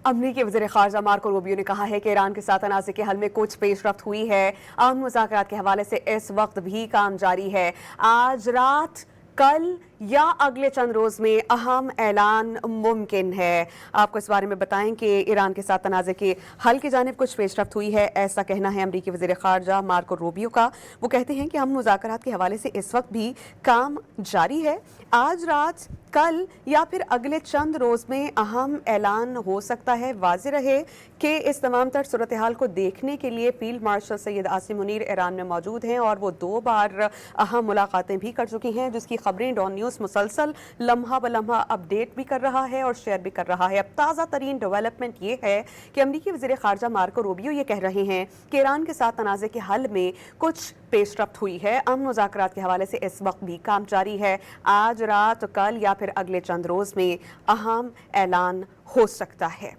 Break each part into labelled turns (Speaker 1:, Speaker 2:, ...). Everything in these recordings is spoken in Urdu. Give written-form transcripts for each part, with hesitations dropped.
Speaker 1: امریکی وزیر خارجہ مارکو روبیو نے کہا ہے کہ ایران کے ساتھ تنازع کے حل میں کچھ پیش رفت ہوئی ہے۔ امن مذاکرات کے حوالے سے اس وقت بھی کام جاری ہے۔ آج رات، کل یا اگلے چند روز میں اہم اعلان ممکن ہے۔ آپ کو اس بارے میں بتائیں کہ ایران کے ساتھ تنازع کے حل کی جانب کچھ پیش رفت ہوئی ہے، ایسا کہنا ہے امریکی وزیر خارجہ مارکو روبیو کا۔ وہ کہتے ہیں کہ ہم مذاکرات کے حوالے سے اس وقت بھی کام جاری ہے۔ آج رات، کل یا پھر اگلے چند روز میں اہم اعلان ہو سکتا ہے۔ واضح رہے کہ اس تمام تر صورتحال کو دیکھنے کے لیے فیلڈ مارشل سید عاصم منیر ایران میں موجود ہیں اور وہ 2 بار اہم ملاقاتیں بھی کر چکی ہیں، جس کی خبریں ڈان نیوز مسلسل لمحہ بلمحہ اپڈیٹ بھی کر رہا ہے اور شیئر بھی کر رہا ہے۔ اب تازہ ترین ڈیولپمنٹ یہ ہے کہ امریکی وزیر خارجہ مارکو روبیو یہ کہہ رہے ہیں کہ ایران کے ساتھ تنازع کے حل میں کچھ پیش رفت ہوئی ہے۔ امن مذاکرات کے حوالے سے اس وقت بھی کام جاری ہے۔ آج رات، کل یا پھر اگلے چند روز میں اہم اعلان ہو سکتا ہے۔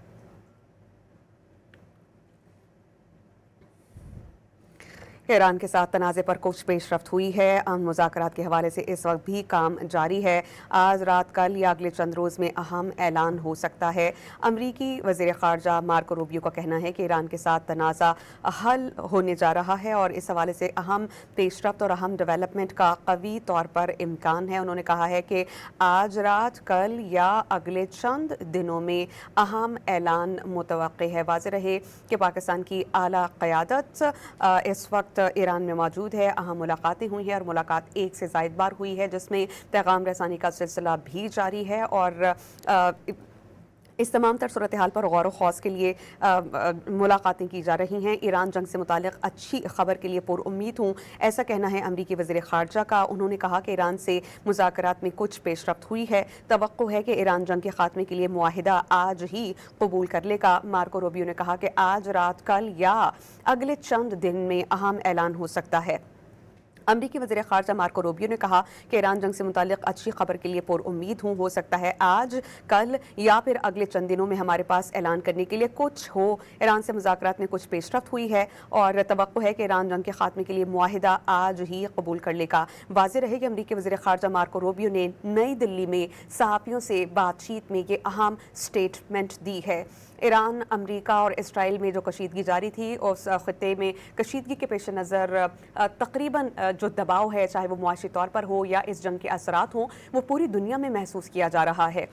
Speaker 1: ایران کے ساتھ تنازع پر کچھ پیش رفت ہوئی ہے۔ امن مذاکرات کے حوالے سے اس وقت بھی کام جاری ہے۔ آج رات، کل یا اگلے چند روز میں اہم اعلان ہو سکتا ہے۔ امریکی وزیر خارجہ مارکو روبیو کا کہنا ہے کہ ایران کے ساتھ تنازع حل ہونے جا رہا ہے اور اس حوالے سے اہم پیش رفت اور اہم ڈیولپمنٹ کا قوی طور پر امکان ہے۔ انہوں نے کہا ہے کہ آج رات، کل یا اگلے چند دنوں میں اہم اعلان متوقع ہے۔ واضح رہے کہ پاکستان کی اعلیٰ قیادت اس وقت ایران میں موجود ہے۔ اہم ملاقاتیں ہوئی ہیں اور ملاقات ایک سے زائد بار ہوئی ہے، جس میں پیغام رسانی کا سلسلہ بھی جاری ہے اور اس تمام تر صورتحال پر غور و خوض کے لیے ملاقاتیں کی جا رہی ہیں۔ ایران جنگ سے متعلق اچھی خبر کے لیے پر امید ہوں، ایسا کہنا ہے امریکی وزیر خارجہ کا۔ انہوں نے کہا کہ ایران سے مذاکرات میں کچھ پیش رفت ہوئی ہے۔ توقع ہے کہ ایران جنگ کے خاتمے کے لیے معاہدہ آج ہی قبول کر لے گا۔ مارکو روبیو نے کہا کہ آج رات، کل یا اگلے چند دن میں اہم اعلان ہو سکتا ہے۔ امریکی وزیر خارجہ مارکو روبیو نے کہا کہ ایران جنگ سے متعلق اچھی خبر کے لیے پر امید ہوں، ہو سکتا ہے آج، کل یا پھر اگلے چند دنوں میں ہمارے پاس اعلان کرنے کے لیے کچھ ہو۔ ایران سے مذاکرات میں کچھ پیش رفت ہوئی ہے اور توقع ہے کہ ایران جنگ کے خاتمے کے لیے معاہدہ آج ہی قبول کر لے گا۔ واضح رہے کہ امریکی وزیر خارجہ مارکو روبیو نے نئی دلی میں صحافیوں سے بات چیت میں یہ اہم سٹیٹمنٹ دی ہے۔ ایران، امریکہ اور اسرائیل میں جو کشیدگی جاری تھی، اس خطے میں کشیدگی کے پیش نظر تقریباً جو دباؤ ہے، چاہے وہ معاشی طور پر ہو یا اس جنگ کے اثرات ہوں، وہ پوری دنیا میں محسوس کیا جا رہا ہے۔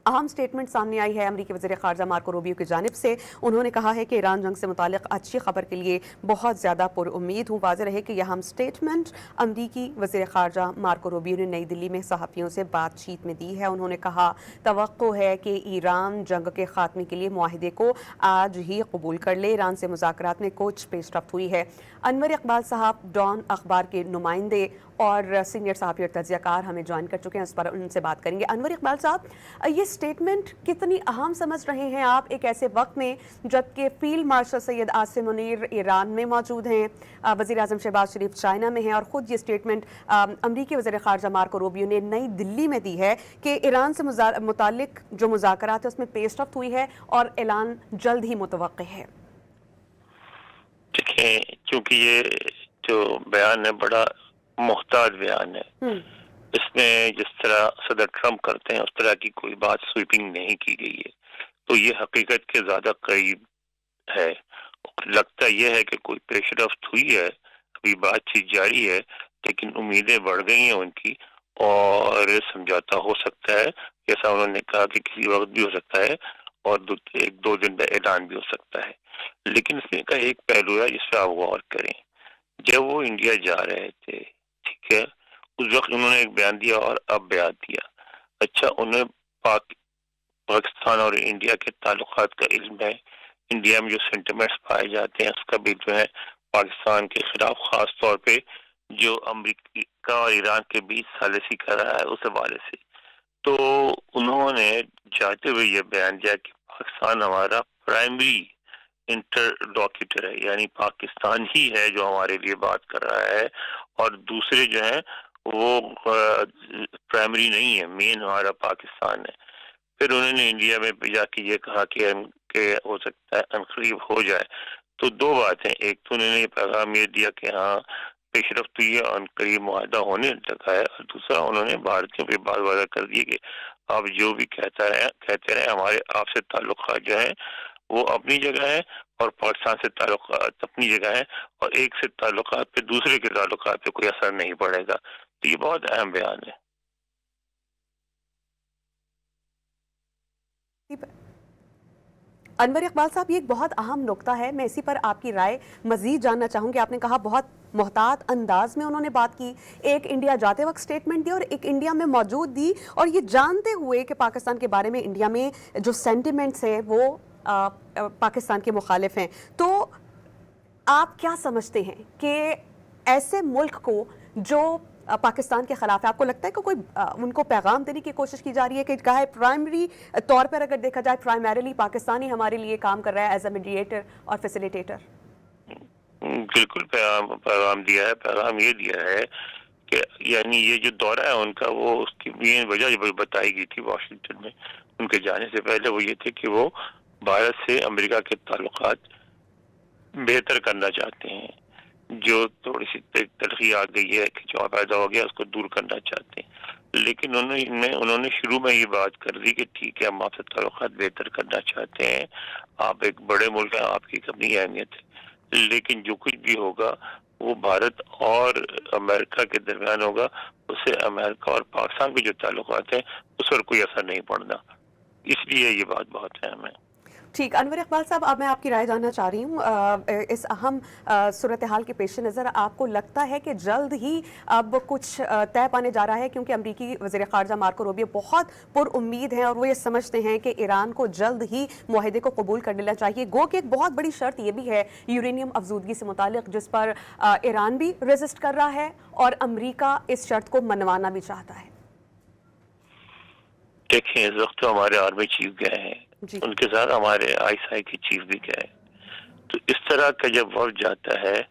Speaker 1: اہم سٹیٹمنٹ سامنے آئی ہے امریکی وزیر خارجہ مارکو روبیو کی جانب سے۔ انہوں نے کہا ہے کہ ایران جنگ سے متعلق اچھی خبر کے لیے بہت زیادہ پر امید ہوں۔ واضح رہے کہ یہ اہم سٹیٹمنٹ امریکی وزیر خارجہ مارکو روبیو نے نئی دلی میں صحافیوں سے بات چیت میں دی ہے۔ انہوں نے کہا توقع ہے کہ ایران جنگ کے خاتمے کے لیے معاہدے کو آج ہی قبول کر لے۔ ایران سے مذاکرات میں کچھ پیش رفت ہوئی ہے۔ انور اقبال صاحب ڈان اخبار کے نمائندے اور سینئر صحافی اور تجزیہ کار ہمیں جوائن کر چکے ہیں، اس پر ان سے بات کریں گے۔ انور اقبال صاحب، یہ سٹیٹمنٹ کتنی اہم سمجھ رہے ہیں آپ ایک ایسے وقت میں جبکہ فیلڈ مارشل سید عاصم منیر ایران میں موجود ہیں، وزیر اعظم شہباز شریف چائنا میں ہیں اور خود یہ سٹیٹمنٹ امریکی وزیر خارجہ مارکو روبیو نے نئی دلی میں دی ہے کہ ایران سے متعلق جو مذاکرات ہیں اس میں پیش رفت ہوئی ہے اور اعلان جلد ہی متوقع ہے؟
Speaker 2: دیکھیں، چونکہ یہ جو بیان ہے بڑا محتاط بیان ہے، اس میں جس طرح صدر ٹرمپ کرتے ہیں اس طرح کی کوئی بات سویپنگ نہیں کی گئی ہے، تو یہ حقیقت کے زیادہ قریب ہے۔ لگتا یہ ہے کہ کوئی پیش رفت ہوئی ہے، ابھی بات چیت جاری ہے، لیکن امیدیں بڑھ گئی ہیں ان کی اور سمجھوتا ہو سکتا ہے، جیسا انہوں نے کہا کہ کسی وقت بھی ہو سکتا ہے اور 1-2 دن میں اعلان بھی ہو سکتا ہے۔ لیکن اس میں کا ایک پہلو ہے جس پہ آپ غور کریں۔ جب وہ انڈیا جا رہے تھے، ٹھیک ہے، اس وقت انہوں نے ایک بیان دیا اور اب بیان دیا۔ اچھا، انہیں پاکستان اور انڈیا کے تعلقات کا علم ہے، انڈیا میں جو سینٹیمنٹس پائے جاتے ہیں اس کا بھی جو ہے پاکستان کے خلاف، خاص طور پہ جو امریکہ اور ایران کے بیچ ثالثی کر رہا ہے اس حوالے سے، تو انہوں نے جاتے ہوئے یہ بیان دیا کہ پاکستان ہمارا پرائمری انٹرلوکیٹر ہے، یعنی پاکستان ہی ہے جو ہمارے لیے بات کر رہا ہے اور دوسرے جو ہیں وہ پرائمری نہیں ہے، مین ہمارا پاکستان ہے۔ پھر انہوں نے انڈیا میں جا کے یہ کہا کہ ہو سکتا ہے عنقریب ہو جائے، تو 2 باتیں، ایک تو انہوں نے یہ پیغام یہ دیا کہ ہاں پیش رفت ہوئی ہے، عنقریب معاہدہ ہونے لگا ہے، اور دوسرا انہوں نے بھارتیوں پہ بات وعدہ کر دی کہ آپ جو بھی کہتے رہے، ہمارے آپ سے تعلقات جو ہیں وہ اپنی جگہ ہیں، اور پاکستان سے تعلقات اپنی جگہ ہیں، اور ایک سے تعلقات پہ دوسرے کے تعلقات پہ کوئی اثر نہیں پڑے گا. تو یہ بہت اہم بیان ہے.
Speaker 1: انور اقبال صاحب، یہ ایک بہت اہم نقطہ ہے، میں اسی پر آپ کی رائے مزید جاننا چاہوں گی. آپ نے کہا بہت محتاط انداز میں انہوں نے بات کی، ایک انڈیا جاتے وقت سٹیٹمنٹ دی اور ایک انڈیا میں موجود دی، اور یہ جانتے ہوئے کہ پاکستان کے بارے میں انڈیا میں جو سینٹیمنٹس ہیں وہ پاکستان کے مخالف ہیں. تو آپ کیا سمجھتے ہیں کہ ایسے ملک کو جو پاکستان کے خلاف ہے، آپ کو لگتا ہے کہ کوئی ان کو پیغام دینے کی کوشش کی جا رہی ہے کہ کہا ہے پرائمری طور پر اگر دیکھا جائے پرائمریلی پاکستانی ہمارے لیے کام کر رہا ہے ایز اے میڈیٹر اور فیسیلیٹیٹر؟
Speaker 2: بالکل پیغام دیا ہے. پیغام یہ دیا ہے کہ یعنی یہ جو دورہ ہے ان کا، وہ اس کی مین وجہ جو بتائی گئی تھی واشنگٹن میں ان کے جانے سے پہلے، وہ یہ تھے کہ وہ بھارت سے امریکہ کے تعلقات بہتر کرنا چاہتے ہیں. جو تھوڑی سی تلخی آ گئی ہے کہ جو پیدا ہو گیا اس کو دور کرنا چاہتے ہیں. لیکن انہوں نے شروع میں یہ بات کر دی کہ ٹھیک ہے، ہم آپ سے تعلقات بہتر کرنا چاہتے ہیں، آپ ایک بڑے ملک ہیں، آپ کی اپنی اہمیت ہے، لیکن جو کچھ بھی ہوگا وہ بھارت اور امریکہ کے درمیان ہوگا، اس سے امریکہ اور پاکستان کے جو تعلقات ہیں اس پر کوئی اثر نہیں پڑنا. اس لیے یہ بات بہت اہم ہے.
Speaker 1: ٹھیک، انور اقبال صاحب، اب میں آپ کی رائے جاننا چاہ رہی ہوں. اس اہم صورتحال کے پیش نظر آپ کو لگتا ہے کہ جلد ہی اب کچھ طے پانے جا رہا ہے؟ کیونکہ امریکی وزیر خارجہ مارکو روبیو بہت پر امید ہیں اور وہ یہ سمجھتے ہیں کہ ایران کو جلد ہی معاہدے کو قبول کر لینا چاہیے. گو کہ ایک بہت بڑی شرط یہ بھی ہے یورینیم افزودگی سے متعلق، جس پر ایران بھی ریزسٹ کر رہا ہے اور امریکہ اس شرط کو منوانا بھی چاہتا ہے.
Speaker 2: دیکھیں، اس وقت تو ہمارے آرمی چیف گئے ہیں،
Speaker 1: جی
Speaker 2: ان کے ساتھ ہمارے آئی ایس آئی کے چیف بھی گئے. تو اس طرح کا جب وقت جاتا ہے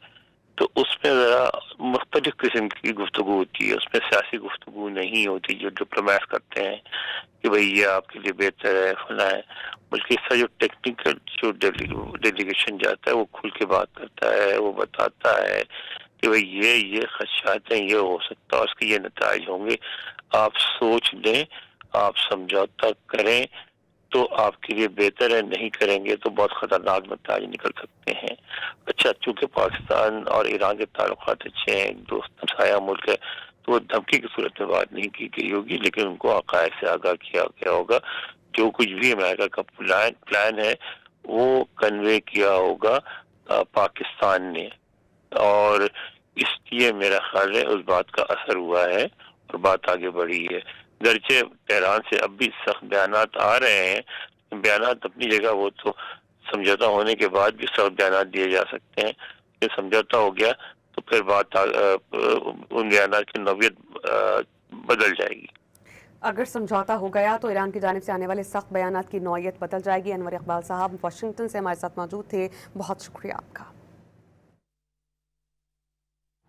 Speaker 2: تو اس میں ذرا مختلف قسم کی گفتگو ہوتی ہے. اس میں سیاسی گفتگو نہیں ہوتی جو ڈپلومیٹ کرتے ہیں کہ بھئی یہ آپ کے لیے بہتر ہے، فلاں ہے. بلکہ اس کا جو ٹیکنیکل جو ڈیلیگیشن جاتا ہے وہ کھل کے بات کرتا ہے، وہ بتاتا ہے کہ بھئی یہ خدشات ہیں، یہ ہو سکتا ہے، اس کے یہ نتائج ہوں گے، آپ سوچ لیں، آپ سمجھوتا کریں تو آپ کے لیے بہتر ہے، نہیں کریں گے تو بہت خطرناک نتائج نکل سکتے ہیں. اچھا، چونکہ پاکستان اور ایران کے تعلقات اچھے ہیں، دوست ہمسایہ ملک ہے، تو وہ دھمکی کی صورت میں بات نہیں کی گئی ہوگی، لیکن ان کو حقائق سے آگاہ کیا گیا ہوگا. جو کچھ بھی امریکہ کا پلان ہے وہ کنوے کیا ہوگا پاکستان نے، اور اس لیے میرا خیال ہے اس بات کا اثر ہوا ہے اور بات آگے بڑھی ہے. گرچہ تہران سے اب بھی سخت بیانات آ رہے ہیں، بیانات اپنی جگہ، وہ تو سمجھوتا ہونے کے بعد بھی سخت بیانات دیے جا سکتے ہیں. کہ سمجھوتا ہو گیا تو پھر بات ان بیانات کی نوعیت بدل جائے گی.
Speaker 1: اگر سمجھوتا ہو گیا تو ایران کی جانب سے آنے والے سخت بیانات کی نوعیت بدل جائے گی. انور اقبال صاحب واشنگٹن سے ہمارے ساتھ موجود تھے، بہت شکریہ آپ کا.